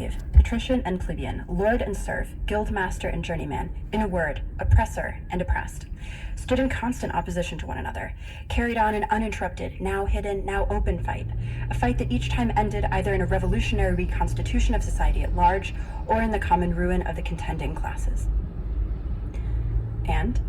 slave, patrician and plebeian, lord and serf, guildmaster and journeyman, in a word, oppressor and oppressed, stood in constant opposition to one another, carried on an uninterrupted, now hidden, now open fight, a fight that each time ended either in a revolutionary reconstitution of society at large or in the common ruin of the contending classes. And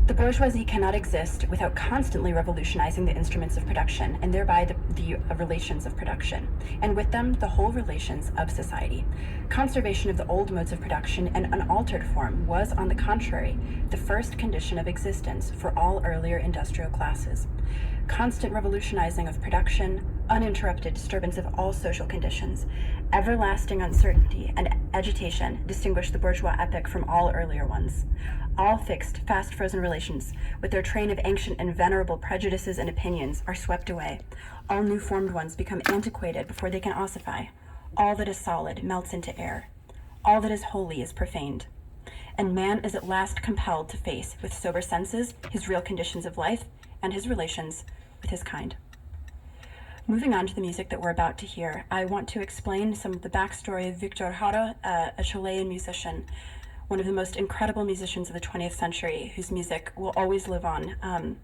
the bourgeoisie cannot exist without constantly revolutionizing the instruments of production, and thereby the relations of production, and with them the whole relations of society. Conservation of the old modes of production in unaltered form was, on the contrary, the first condition of existence for all earlier industrial classes. Constant revolutionizing of production, uninterrupted disturbance of all social conditions, everlasting uncertainty and agitation distinguish the bourgeois epoch from all earlier ones. All fixed, fast-frozen relations, with their train of ancient and venerable prejudices and opinions, are swept away. All new-formed ones become antiquated before they can ossify. All that is solid melts into air. All that is holy is profaned. And man is at last compelled to face, with sober senses, his real conditions of life and his relations with his kind. Moving on to the music that we're about to hear, I want to explain some of the backstory of Victor Jara, a Chilean musician, one of the most incredible musicians of the 20th century, whose music will always live on.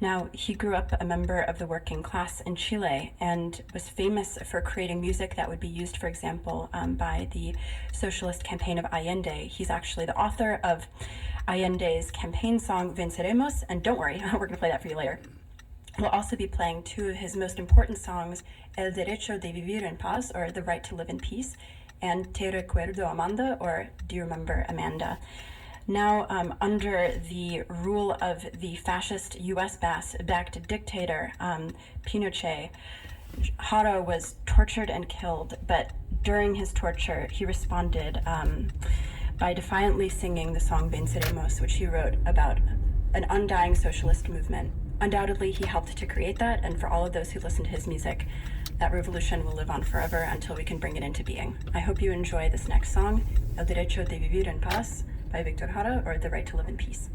Now, he grew up a member of the working class in Chile and was famous for creating music that would be used, for example, by the socialist campaign of Allende. He's actually the author of Allende's campaign song, Venceremos, and don't worry, we're going to play that for you later. We'll also be playing two of his most important songs, El Derecho de Vivir en Paz, or The Right to Live in Peace, and Te Recuerdo Amanda, or Do You Remember Amanda? Now, under the rule of the fascist US-backed dictator, Pinochet, Jara was tortured and killed, but during his torture, he responded by defiantly singing the song Venceremos, which he wrote about an undying socialist movement. Undoubtedly, he helped to create that, and for all of those who listen to his music, that revolution will live on forever until we can bring it into being. I hope you enjoy this next song, El Derecho de Vivir en Paz, by Victor Jara, or The Right to Live in Peace.